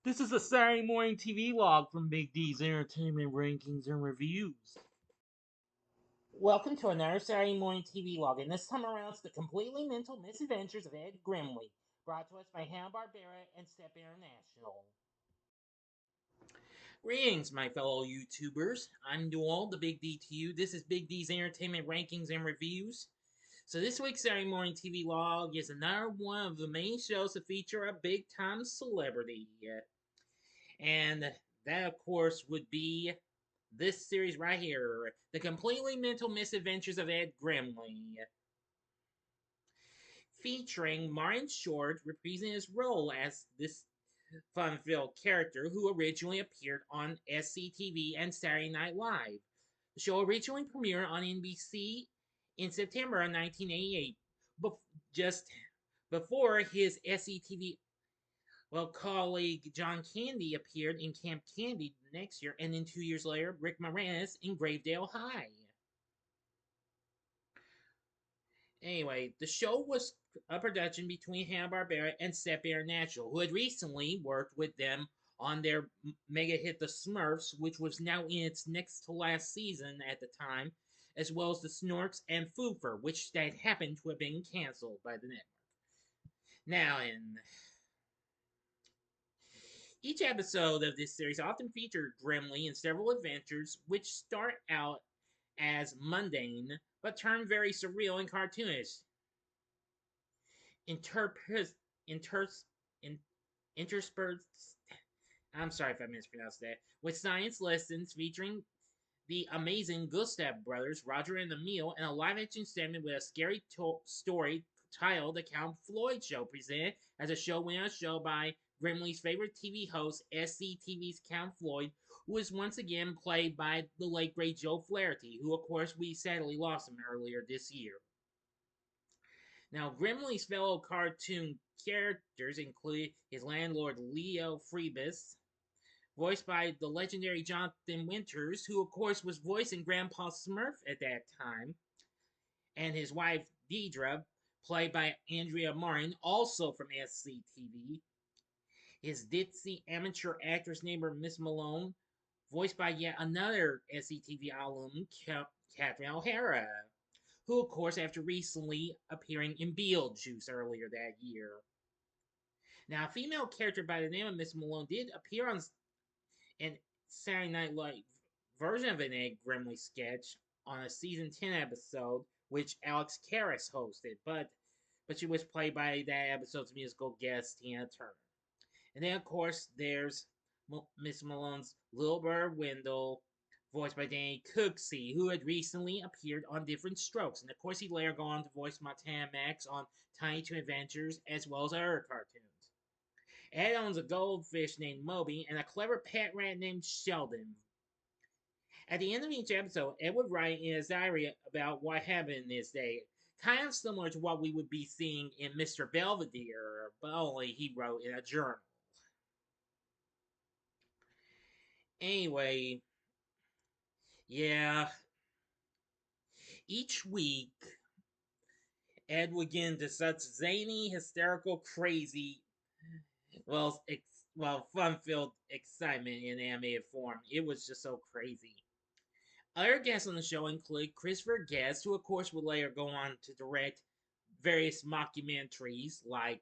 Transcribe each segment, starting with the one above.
This is a Saturday Morning TVLog from Big D's Entertainment Rankings and Reviews. Welcome to another Saturday Morning TVLog, and this time around it's the completely mental misadventures of Ed Grimley, brought to us by Hanna-Barbera and S.E.P.P International. Greetings, my fellow YouTubers. I'm Dual, the Big D to you. This is Big D's Entertainment Rankings and Reviews. So this week's Saturday Morning TVLog is another one of the many shows that feature a big-time celebrity. And that, of course, would be this series right here, The Completely Mental Misadventures of Ed Grimley. Featuring Martin Short reprising his role as this fun-filled character who originally appeared on SCTV and Saturday Night Live. The show originally premiered on NBC in September of 1988, just before his SCTV colleague John Candy appeared in Camp Candy the next year, and then 2 years later, Rick Moranis in Gravedale High. Anyway, the show was a production between Hanna-Barbera and S.E.P.P International, who had recently worked with them on their mega hit The Smurfs, which was now in its next to last season at the time, as well as The Snorks and Foofer, which had happened to have been canceled by the network. Now, each episode of this series often featured Grimley in several adventures, which start out as mundane, but turn very surreal and cartoonish. Interspersed, I'm sorry if I mispronounced that, with science lessons featuring the amazing Gustav brothers, Roger and Emil, and a live-action segment with a scary story titled The Count Floyd Show, presented as a show-within show by Grimley's favorite TV host, SCTV's Count Floyd, who was once again played by the late great Joe Flaherty, who of course we sadly lost him earlier this year. Now, Grimley's fellow cartoon characters include his landlord Leo Freebus, voiced by the legendary Jonathan Winters, who of course was voicing Grandpa Smurf at that time, and his wife Deidre, played by Andrea Martin, also from SCTV. His ditzy amateur actress neighbor Miss Malone, voiced by yet another SCTV alum, Catherine O'Hara, who of course after recently appearing in Beetlejuice earlier that year. Now, a female character by the name of Miss Malone did appear on an Saturday Night Live version of an Ed Grimley sketch on a season 10 episode, which Alex Karras hosted, but she was played by that episode's musical guest Tina Turner. And then, of course, there's Miss Malone's Little Bird Wendell, voiced by Danny Cooksey, who had recently appeared on Different Strokes. And of course, he'd later go on to voice Montana Max on Tiny Toon Adventures, as well as other cartoons. Ed owns a goldfish named Moby and a clever pet rat named Sheldon. At the end of each episode, Ed would write in his diary about what happened this day, kind of similar to what we would be seeing in Mr. Belvedere, but only he wrote in a journal. Anyway, yeah, each week, Ed would get into such zany, hysterical, crazy, fun-filled excitement in animated form. It was just so crazy. Other guests on the show include Christopher Guest, who of course would later go on to direct various mockumentaries like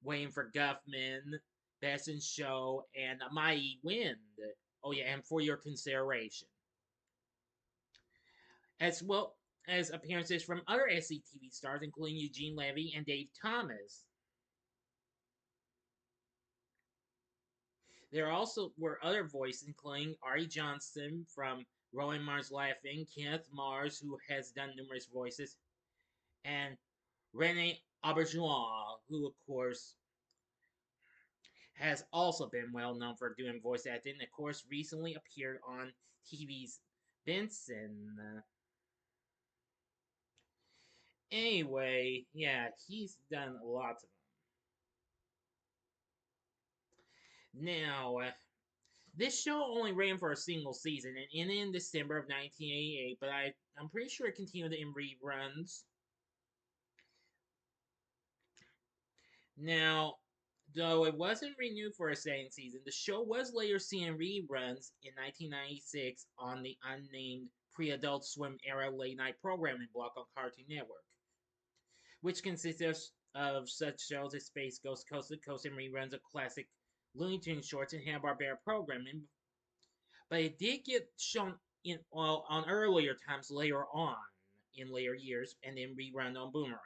Waiting for Guffman, Best in Show, and A Mighty Wind. Oh yeah, and For Your Consideration. As well as appearances from other SCTV stars, including Eugene Levy and Dave Thomas. There also were other voices, including Ari Johnson from Rowan Mars Laughing, Kenneth Mars, who has done numerous voices, and Rene Auberjonois, who of course has also been well known for doing voice acting, and of course recently appeared on TV's Benson. Anyway, yeah, he's done lots of them. Now, this show only ran for a single season and ended in December of 1988, but I'm pretty sure it continued in reruns. Now, Though it wasn't renewed for a second season, the show was later seen reruns in 1996 on the unnamed pre-Adult Swim era late-night programming block on Cartoon Network, which consisted of such shows as Space Ghost, Coast to Coast, and reruns of classic Looney Tunes shorts and Hanna-Barbera programming. But it did get shown on earlier times later on in later years, and then rerun on Boomerang.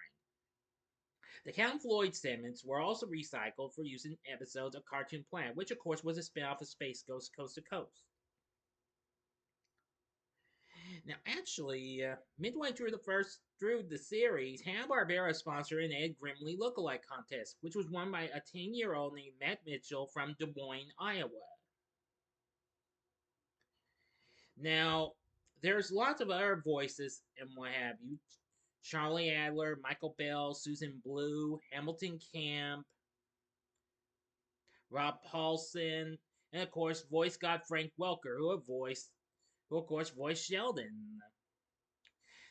The Count Floyd segments were also recycled for use in episodes of Cartoon Planet, which of course was a spin-off of Space Ghost Coast to Coast. Now, actually, midway through the series, Hanna-Barbera sponsored an Ed Grimley lookalike contest, which was won by a 10-year-old named Matt Mitchell from Des Moines, Iowa. Now, there's lots of other voices and what have you. Charlie Adler, Michael Bell, Susan Blue, Hamilton Camp, Rob Paulson, and of course, voice god Frank Welker, who of course voiced Sheldon.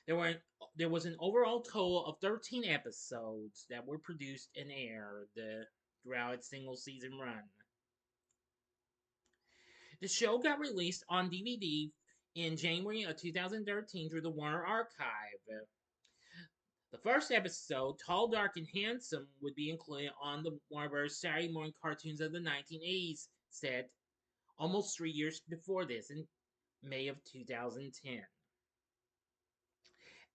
There was an overall total of 13 episodes that were produced and aired throughout its single season run. The show got released on DVD in January of 2013 through the Warner Archive. The first episode, Tall, Dark, and Handsome, would be included on the Warner Bros. Saturday morning cartoons of the 1980s set almost 3 years before this, in May of 2010.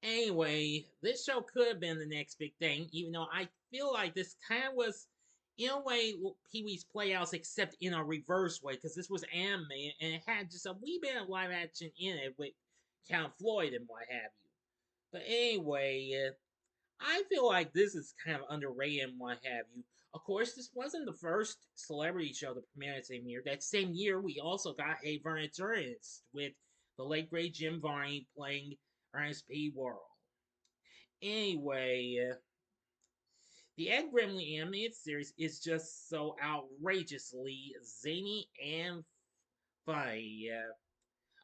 Anyway, this show could have been the next big thing, even though I feel like this kind of was, in a way, Pee Wee's Playhouse, except in a reverse way, because this was anime, and it had just a wee bit of live action in it with Count Floyd and what have you. But anyway, I feel like this is kind of underrated and what have you. Of course, this wasn't the first celebrity show to premiere that same year. That same year, we also got Hey Vern, It's Ernest, with the late great Jim Varney playing Ernest P. Worrell. Anyway, the Ed Grimley animated series is just so outrageously zany and funny.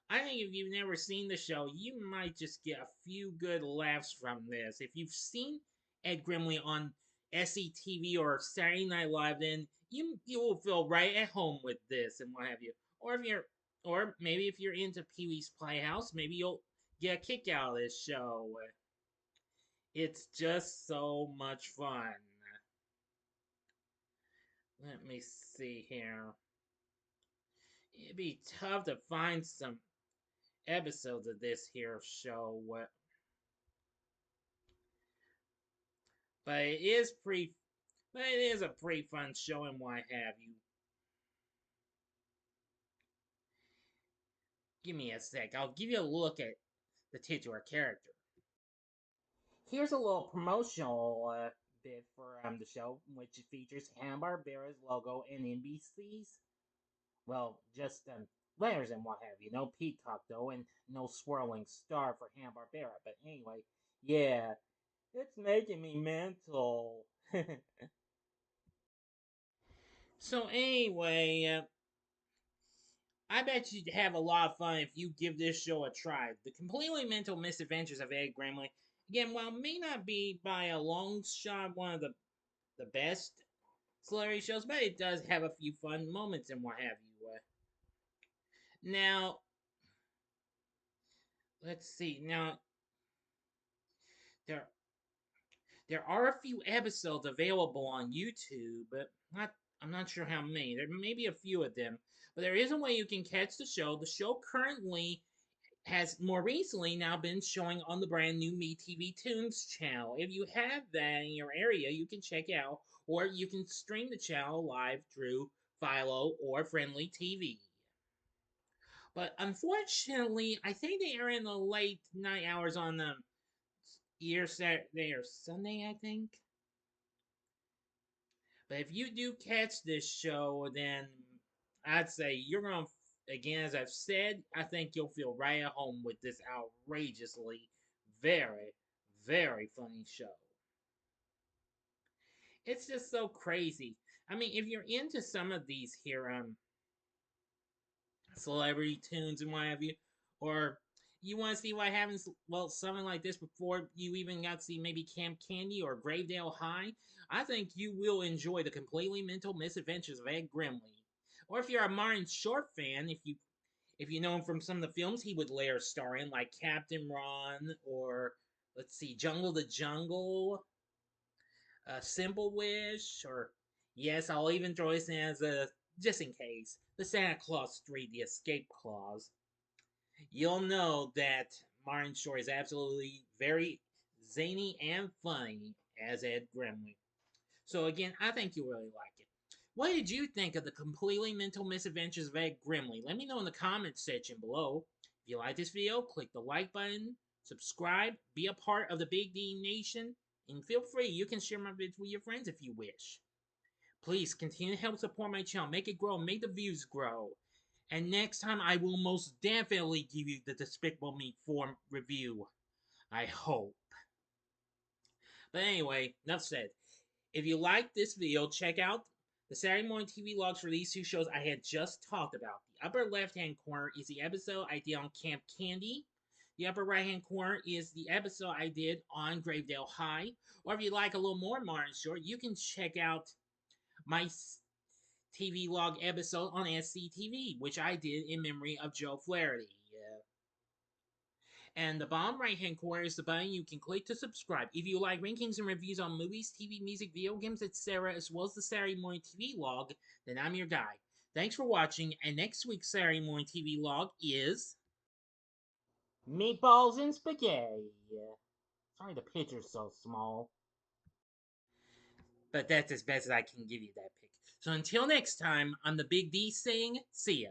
I think if you've never seen the show, you might just get a few good laughs from this. If you've seen Ed Grimley on SCTV or Saturday Night Live, then you will feel right at home with this and what have you. Or maybe if you're into Pee Wee's Playhouse, maybe you'll get a kick out of this show. It's just so much fun. Let me see here. It'd be tough to find some episodes of this here show. But it is a pretty fun show and what have you. Give me a sec. I'll give you a look at the titular character. Here's a little promotional bit for the show, which features Hanna-Barbera's logo and NBC's. Well, just letters and what have you. No peacock though, and no swirling star for Hanna-Barbera. But anyway, yeah, it's making me mental. So anyway, I bet you'd have a lot of fun if you give this show a try. The completely mental misadventures of Ed Grimley. Again, while may not be by a long shot one of the best celebrity shows, but it does have a few fun moments and what have you. Now, let's see. Now, there there are a few episodes available on YouTube, but I'm not sure how many. There may be a few of them, but there is a way you can catch the show. The show currently has more recently now been showing on the brand new MeTV Tunes channel. If you have that in your area, you can check out, or you can stream the channel live through Philo or Friendly TV. But unfortunately, I think they are in the late night hours on the either Saturday or Sunday, I think. But if you do catch this show, then I'd say you're going to, again, as I've said, I think you'll feel right at home with this outrageously very, very funny show. It's just so crazy. I mean, if you're into some of these here, celebrity tunes and what have you, or you want to see what happens, well, something like this before you even got to see maybe Camp Candy or Gravedale High, I think you will enjoy the completely mental misadventures of Ed Grimley. Or if you're a Martin Short fan, if you know him from some of the films he would later star in, like Captain Ron or let's see, Jungle to Jungle, Simple Wish, or yes, I'll even throw this in as a just in case, the Santa Claus 3: The Escape Clause. You'll know that Martin Short is absolutely very zany and funny as Ed Grimley. So again, I think you'll really like it. What did you think of the completely mental misadventures of Ed Grimley? Let me know in the comments section below. If you like this video, click the like button, subscribe, be a part of the Big D Nation, and feel free, you can share my vids with your friends if you wish. Please continue to help support my channel, make it grow, make the views grow. And next time I will most definitely give you the Despicable Me 4 review. I hope. But anyway, enough said. If you like this video, check out the Saturday Morning TVLogs for these two shows I had just talked about. The upper left-hand corner is the episode I did on Camp Candy. The upper right-hand corner is the episode I did on Gravedale High. Or if you like a little more Martin Short, you can check out my TV log episode on SCTV, which I did in memory of Joe Flaherty. And the bottom right hand corner is the button you can click to subscribe. If you like rankings and reviews on movies, TV, music, video games, etc., as well as the Saturday Morning TV log, then I'm your guy. Thanks for watching, and next week's Saturday Morning TV log is Meatballs and Spaghetti. Sorry the picture's so small. But that's as best as I can give you that pic. So until next time, I'm the Big D saying, see ya.